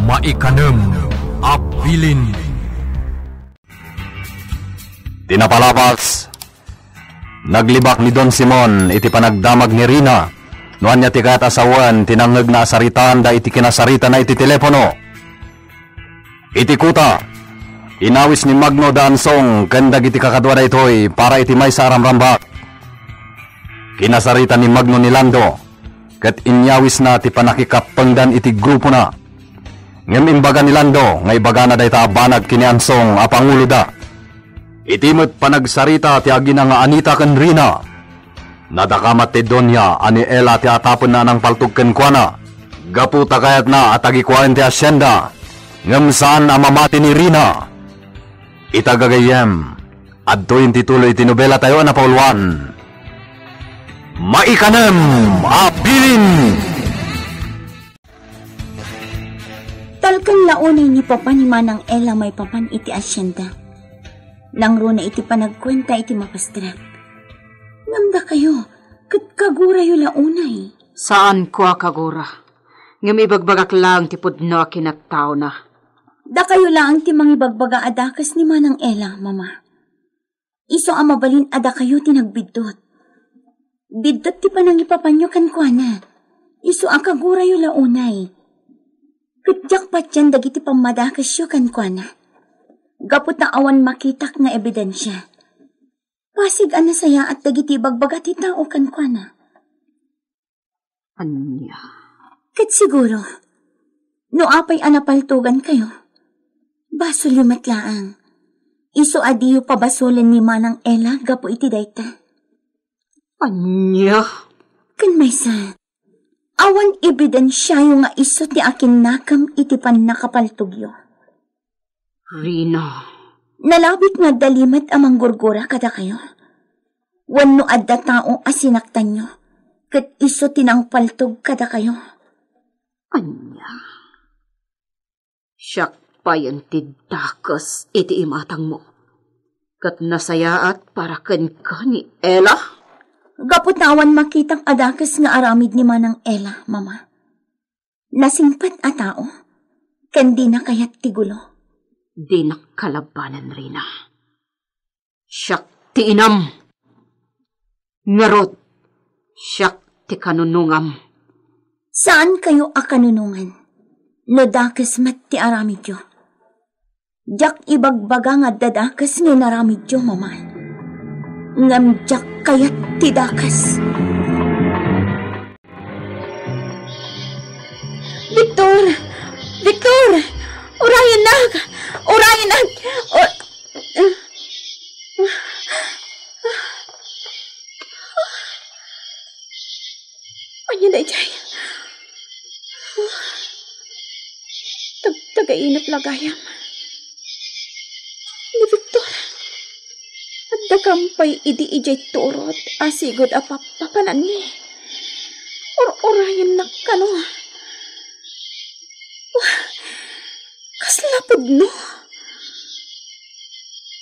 Maikanem abilin. Tinapalabas. Naglibak ni Don Simon iti panagdamag ni Rina. Nuan niya ti kat asawan tinangag na asaritan da iti kinasarita na iti telepono. Iti kuta. Inawis ni Magno da ansong kandag iti kakadwa da itoy para iti may saramrambak. Kinasarita ni Magno ni Lando. Kat inyawis na ti panakikapangdan iti grupo na. Ngem imbaga ni Lando, nga ibaga na dayta abanag kini Ansong a pangulo da. Itimot panagsarita ti agina nga Anita ken Rina. Nadakamat ti Donya ani Ela ti atapon na nang paltug ken kuana. Gaputa kayat na at agikuan ti asyenda. Ngem saan amamati ni Rina. Itagagayem, adtoy ti tuloy ti nobela tayo na paulwan. Maikanem abilin. Talkang launay ni Papa ni Manang Ela may papan iti asyenda. Langro na iti panagkwenta iti mapastrak. Ngamda kayo, kat kagura yu launay. Saan ko kagura? Ngam ibagbagak lang ti pudno kinagtao na. Da kayo lang ti mangibagbaga adakas ni Manang Ela, Mama. Iso amabalin ada kayo tinagbidot. Bidot ti panangipapanyo kan kuana. Isu ang kagura yu launay. Pitjak patyan dagiti pamadakas yu kan kuana. Gapot na awan makitak nga ebidensya. Pasig ana saya at dagiti bagbaga ti tao kan kuana. Anya? Kat siguro, no apay anapaltugan kayo. Basol yu matlaang. Isu adiyo pabasulan ni Manang Ela gapo iti dayta. Anya? Kan maysa, awan ebidensya yung nga iso ti akin nakam iti pan nakapaltugyo. Rina. Nalabit nga dalimat amang gurgura kada kayo. Wano adda tao asinaktan nyo, kat iso tinangpaltug kada kayo. Anya? Siyak pa yan ti dakas iti imatang mo. Kat nasayaat para ken ka ni Ela? Gapot na awan makitang adakas nga aramid ni Manang Ela, Mama. Nasingpat a tao, kandi na kayat tigulo. Di nakalabanan, Rina. Siyak ti inam. Ngarot, siyak ti kanunungam. Saan kayo akanunungan? No dakas mat ti aramid yo. Jak ibagbaga nga dadakas nga naramid yo, Mama. Ngamjak kayat tidakas. Victor! Victor! Urayan na! Urayan na! Anya na ijay. Tagainap lagayam. Ni Victor. Dakampay idi ijay turot asigod apapapanan ni. Orayan na kano. Kaslapod no.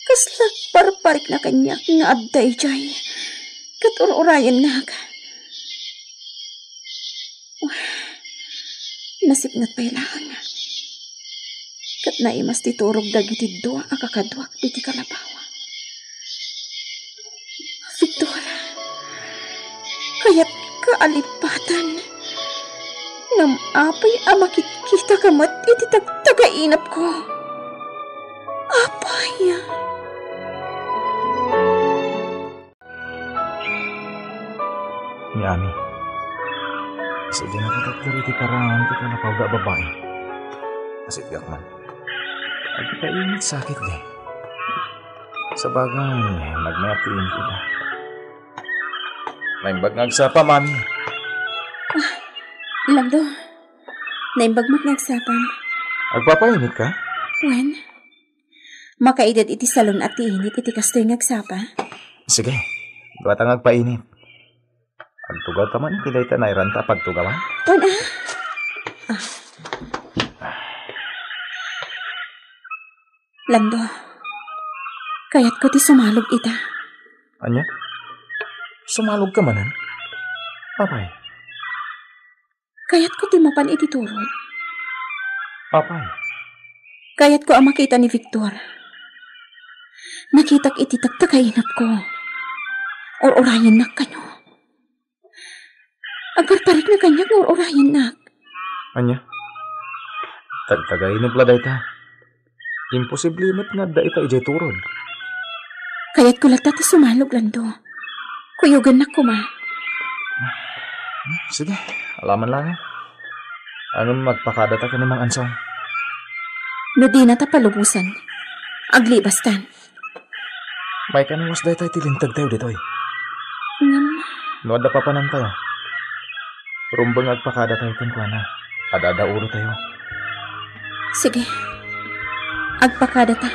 Kaslag parparik na kanya nga adda ijay. Kat orayan na ka. Nasipngat pailangan. Kat naimas titurog dagiti dua akakadwak iti kalabawa. Victor, kaya't kaalipatan. Ngam apay amakikita kamat iti tagainap ko. Apay. Ni Ami, isa din nakatagtari iti parangan ti kalapaw da babae. Masigak man. Agpainit sakit di. Sa bagay, nagmatiin kita. Naimbag ngagsapa, Mami. Lando, naimbag ngagsapan. Agpapainit ka? Wen, makaidad iti salon at tiinit iti kastoy ngagsapa. Sige, duwata ngagpainit. Pagtugaw ka man, kiday ta nairanta pagtugawan. Wen, Lando, kayat ko ti sumalog ita. Anya? Sumalog ka manan? Papay? Kayat ko ti mapan iti turod. Apay. Kaya't ko ang makita ni Victor. Nakitak iti tagtakainap ko. Or-orayan nak kanyo. Agparparik na kanya or-orayan nak. Anya? Tagtagainip la dayta. Imposible met nga dayta ijay turod. Kaya't ko lata ta sumalog lando. Kuyugan na ko ma. Sige, alaman lang. Anong magpakadata ka ni Mang Ansong? No di na ta palubusan. Aglibastan. May kaniwas dayta itilintag tayo ditoy. Ngam. No adda pa panan tayo. Rumbang agpakada tayo kankwana. Adada uro tayo. Sige. Agpakada ta.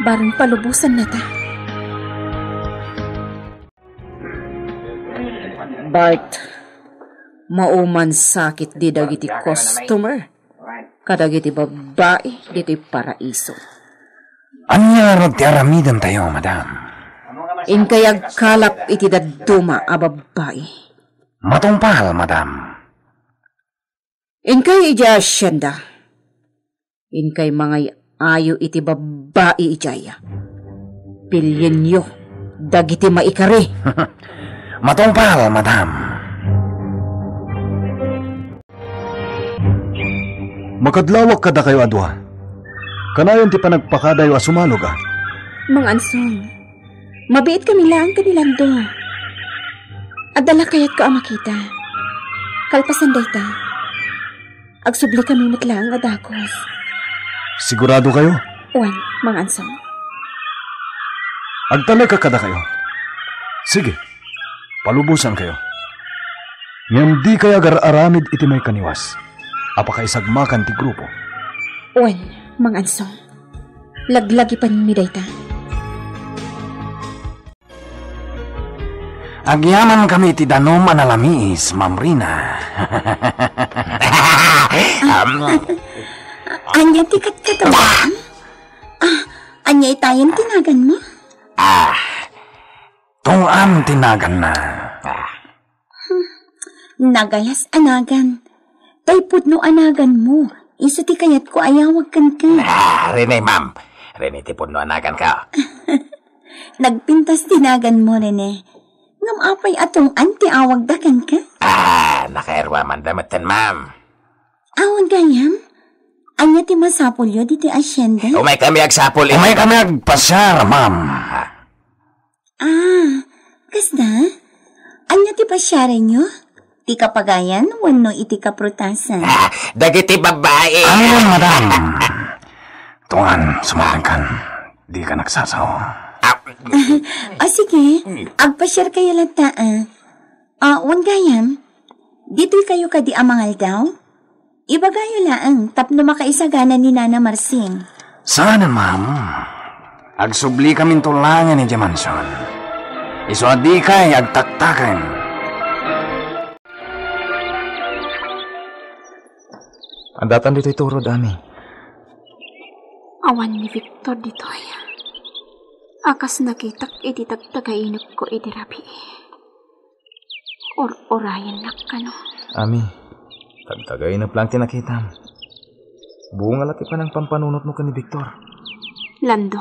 Barang palubusan na ta. Bart, mauman sakit di dagiti customer. Kadagiti babae, diti paraiso. Anya rod ti aramidan tayo, madam. Inkayag kalap iti daduma a babae. Matungpal, madam. Inkay ija asyenda. Inkay mga ayo iti babae ijaya. Pilyen yo, dagiti maikari. Matungpal, madam. Makadlawak kada kayo adwa. Kanayon ti panagpakadayo asumalog ah. Mang Ansong, mabiit kami lang kanilando. Adala kaya't ka makita. Kalpasan dayta. Agsubli kami matlang adakos. Sigurado kayo? Uwan, Mang Ansong. Agtalag ka kada kayo. Sige, palubusan kayo. Ngam di kaya gar-aramid iti may kaniwas. Apakaisagmakan ti grupo. Uwan, Mang Ansong. Laglagi pa ni dayta. Agyaman kami ti danom analamiis, Ma'am Rina. Anya ti katkatawan? Anya itayan tinagan mo? Tungam tinagan na. Nagayas anagan. Taypud no anagan mo. Iso ti kayat ko ayawag kan ka. Rene, ma'am. Rene, tipon no anagan ka. Nagpintas tinagan mo, Rene. Ngam apay atong anti awag dakan ka? Nakairwa man damatan, ma'am. Awag gayam? Anya ti masapulyo diti asyenda? Umay kami agsapol. Umay kami agpasyar, ma'am. Kasda? Anya ti pasyare nyo? Ti kapagayan, wano iti kaprutasan. Dagiti babae. Ayun, madam. Tungan, sumaringkan. Di ka nagsasaw. Sige. Agpasyar kayo lata, wan gayam, dito'y kayo kadi amangal daw? Ibagayo laang, tapno makaisaganan ni Nana Marsing. Sana, ma'am. Agsubli kaming tulangan ni Jamanson. Iso adi kay agtaktakan. Andatan dito'y turod, ami. Awan ni Victor dito'y. Akas nakitak iti tagtagainap ko iti rabi. Orayan nak ka no. Ami, tagtagainap lang tinakitam. Buong alati pa ng pampanunot mo ka ni Victor. Lando.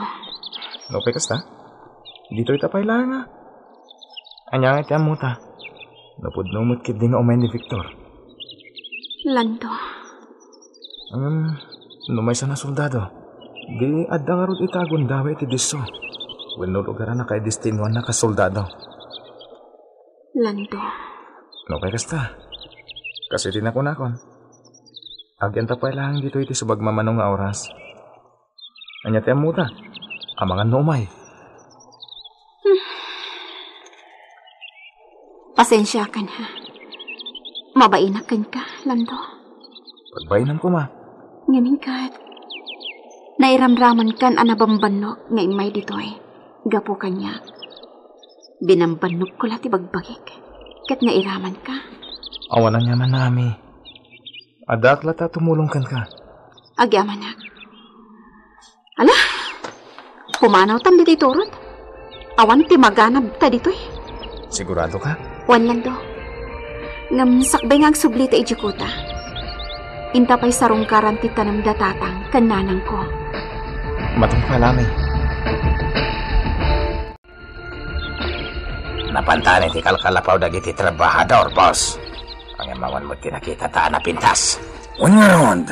Lopay kasta? Dito'y tapay lang nga. Anyang iti amuta. Napudnumot kit di nga umay ni Victor. Lando. Numay sa na soldado. Di adda nga rod itagon daw iti diso. Wenno lugar na kay destinuan na kasoldado. Lando. No kay kasta. Kasi din ako nakon. Agyan tapay lang dito iti subag mamanong nga oras. Anya ti amuta. Amangan numay. Pasensya ka na. Mabainakan ka, Lando. Pagbainam ko ma. Ngamin kat. Nairamraman kan anabambanok nga imay ditoy. Gapo kanya. Binambanok ko lati bagbagik. Kat nairaman ka. Awanan niya man nami. Adak lata tumulong kan ka. Agyaman na. Ala, pumanaw tam dito'y turod. Awan ti maganab ta dito'y. Sigurado ka? Wan Lando. Ngam sakbay nga agsubli ta ijikuta. Inta pa'y sarungkaran ti tanam datatang kananang ko. Matong palami. Napantanin ti kalkalapaw dagiti trabahador, boss. Ang imawan mo tinakita taan na pintas. Ungarod.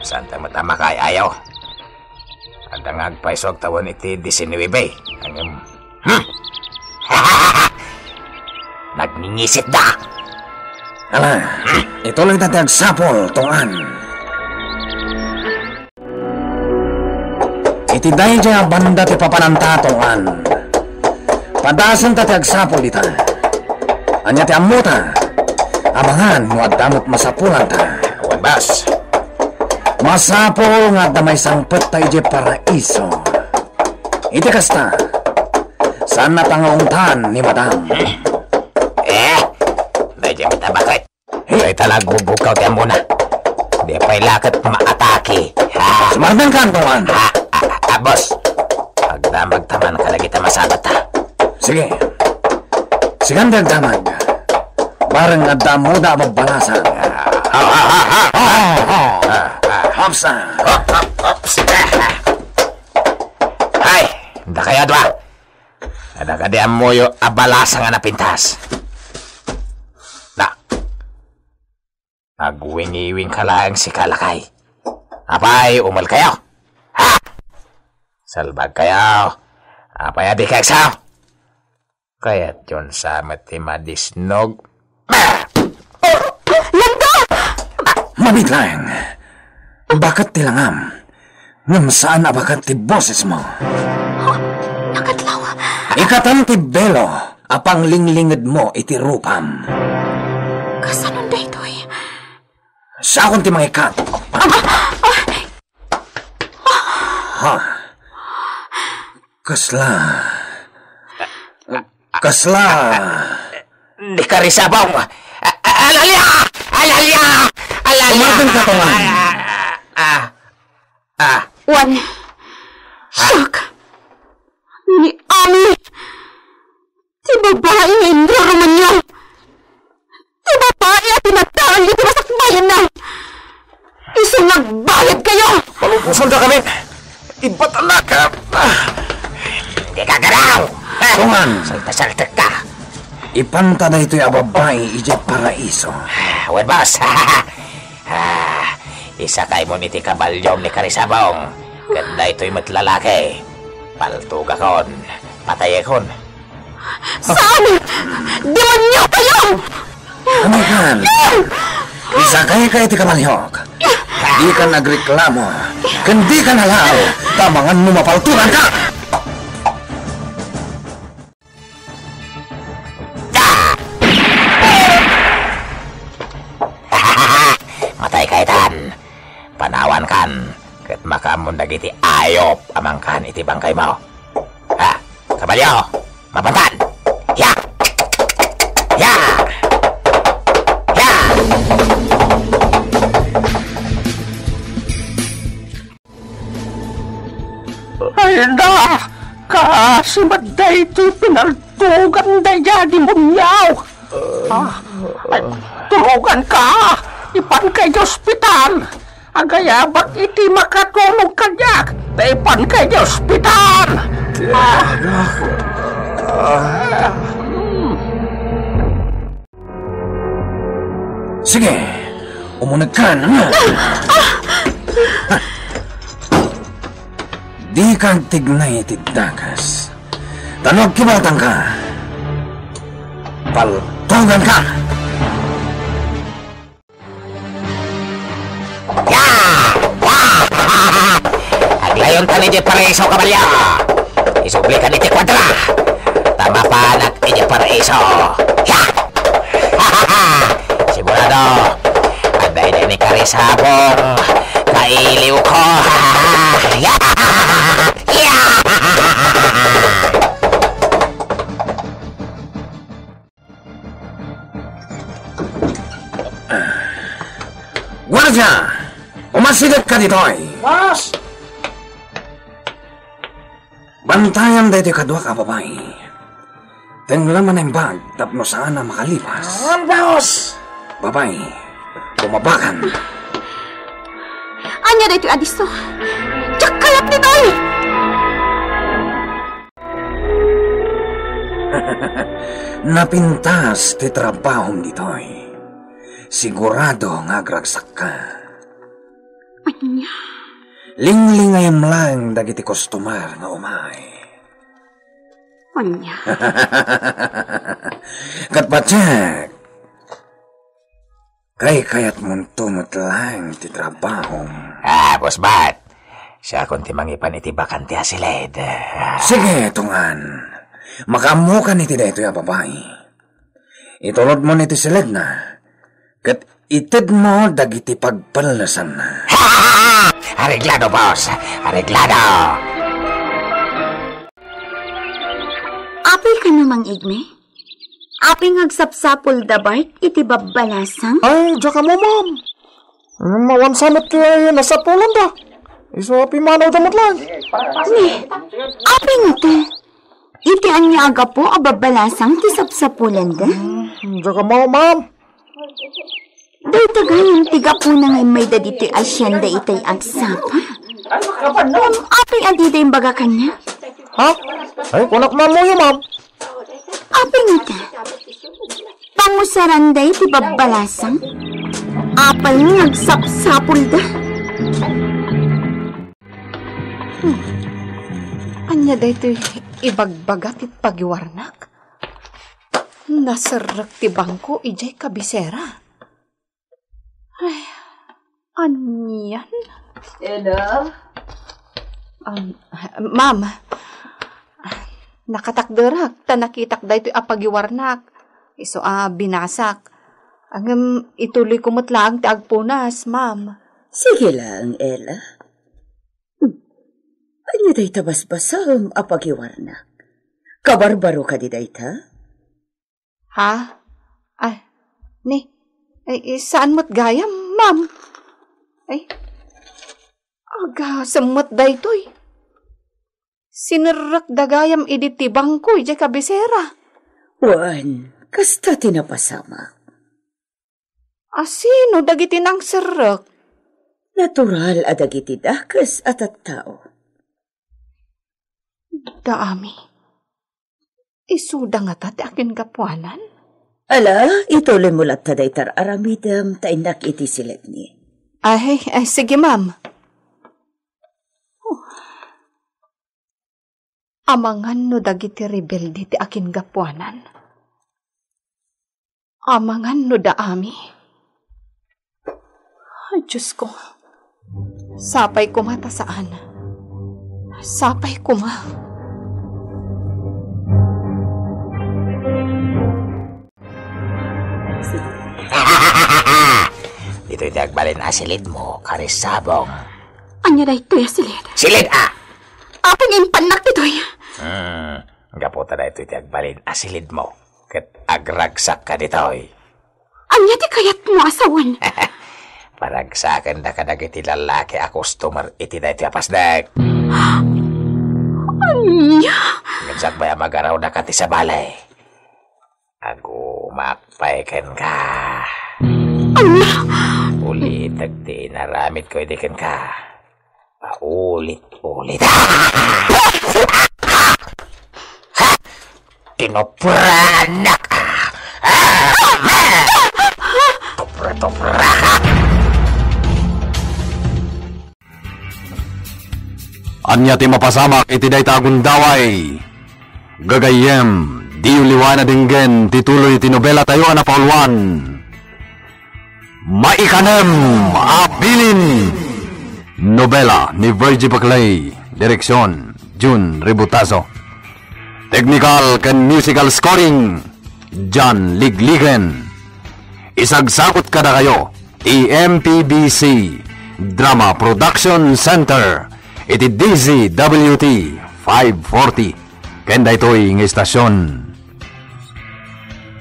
Santa mo tama kay ayaw. Ang dangagpaisog tawon iti 19. Ang nagningisit da. Ala, ituloy na tagsapol, tungan. Iti dahi dyan banda ti papananta, tungan. Padasan ta tagsapol dita. Anya ti amuta. Abangan mo at damot masapulan ta. Awan, bas. Masapol nga damay sangpet tayo di paraiso. Iti kasta. Saan na pangaungtan ni madam? Medyo mitabakit. Ay talag bubukaw tayo muna. Di pa'y lakat maatake. Sumardan ka, tungan. Boss. Magdamag taman ka lagi tamasabat ha. Sige. Sigan dagdamag. Bareng nga damuda magbalasan. Hopsa. Ay, da kaya dwa. Ada ka di amoyo abalasa nga napintas. Na. Agwing-iwing ka lang si Kalakay. Apay, umal kayo. Ha? Salbag kayo. Apay, adi kayo sao. Kaya't yun sa matimadisnog. Mabit lang. Bakit tilangam? Ngam saan abakat ti boses mo? Nakadlaw. Ikatan ti belo, apang linglingid mo iti rupam. Kasanon da ito'y? Sa akong ti mga ikat. Ha? Kasla. Di ka risabong. Alalya! Alalya! Alalya! Umatong ka, tungan. Wan. Siyak. Ni Ami. Ti babae nga indraraman niyo. Ti babae at tinatawag niyo masakbayan na. Isang nagbayad kayo. Palumpusan ka kami. Iba't anak ka. Di ka garaw! Tungan. Salta-salta ka. Ipanta na ito'y ababay ijay paraiso. Wan, boss. Isa kay mo niti kabalyom ni Karisabong. Ganda ito'y matlalaki. Paltuga kon. Patay kon. Saan? Demonyo kayo! Kamikan. Isa kay ti kamalyok. Di ka nagreklamo. Kundi ka nalaw. Tamangan mo mapaltugan ka. Matay kaitan. Panawan kan. Ket makamun dagiti ayop amangkan iti bangkay mo. Ha, kabalyo. Mabantan. Ya. Ya. Ya. Ay na! Kasi maday ito'y pinaltugan na yan, munyaw! Ay, tulugan ka! Ipan kayo ospital! Agayabak iti makatulog ka niyak! Ipan kayo ospital! Sige. Umunag ka na. Di kang tignay iti dagas. Tanog kibatang ka. Paltugan ka. Aglayon ka ni Paraiso, kabalyo. Isubli ka ni Kwadra. Tama pa anak ni Paraiso. Ya! Sigurado. Aday na ni Karisabong. Kailiw ko. Ya! Ya! Guardia! Umasigat ka dito'y. Boss! Bantayan dito kadwa ka babae. Tenglaman ang bag tapno sana makalipas. Boss! Babae, bumabakan. Anya dito adisto. Tsakalap nito ay! Napintas ti trabahom ditoy. Sigurado nga agragsak ka. Anya? Linglingayam lang dagiti kostumar nga umay. Anya? Katpatsak, kayat mong tumot lang ti trabahom. Boss Bat. Siya kung timangipan iti bakanti asilid. Sige, tungan. Makamukan iti da ito ya babae. Itulod mo niti silid na. Kat itid mo dagiti pagpalasan na. Areglado, boss. Areglado. Apay ka namang igme? Apay ngagsapsapol da Bart iti babbalasang? Ay, diya ka mo, ma'am. Mawansanot kaya nasa pulan da. Iso pimanaw damot lang. Ni, apay nga te. Iti anya aga po ababalasang ti sapsapulan da? Diya ka mo, ma'am. Day tagayin tiga po na ngay may dadito asyenda itay agsapa. Apay adiday baga kanya? Ha? Ay, kunak ma'am mo yun, ma'am. Apay nga te. Pangusaran day ti babbalasang? Apay ngagsapsapul da? Anya dito ibagbagat it pagiwarnak. Nasarrak ti bangko ijay kabisera. Ay, anyan? Ella? Ma'am, nakatakderak, tanakitak dito apagiwarnak. Iso binasak. Ang ituloy kumutlang ti agpunas, ma'am. Sige lang, Ella. Anya day tabasbasam apagiwarnak. Kabarbaro ka di day ta? Ha? Ay, saan mo't gayam, ma'am? Ay, aga, samot day to'y. Sinirak da gayam iditibang ko, ijay kabisera. Wan, kasta tinapasama. Sino dagiti nang sirak? Natural adagiti dakas at tao. Daami. Isuda nga tati akin kapuanan? Ala, ituloy mo lang taday tar aramidam tainak iti silet ni. Ay, sige ma'am. Amangan no dagiti rebelde ti akin kapuanan. Amangan no daami. Ay, Diyos ko. Sapay kumata saan. Sapay kuma. Dito iti agbalin asilid mo, karisabong. Anya da ito ya silid? Silid, Apang impanak dito'y? Gaputa na ito iti agbalin asilid mo. Kat agragsak ka dito'y. Anya di kayat mo asawan? Paragsakan na ka iti lalaki a customer iti na iti apasdag. Anya? Nagsak ba magaraw na ka ti sa balay? Ago makpaikan ka. Anya? Ulit agti naramit ko idikan ka. Paulit-ulit. Tinopranak ka. Topra-topra ka. Anya ti mapasamak iti day tagundaway. Gagayem, di uliwana dinggen tituloy ti nobela tayo na paulwan. Maikanem Abilin. Nobela ni Virgie Baclay. Direksyon Jun Ributaso. Technical ken musical scoring John Ligligen. Isagsakot kada kayo ti MPBC Drama Production Center iti DZWT 540 kenda ito'y ng istasyon.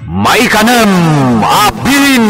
Maikanem Abilin.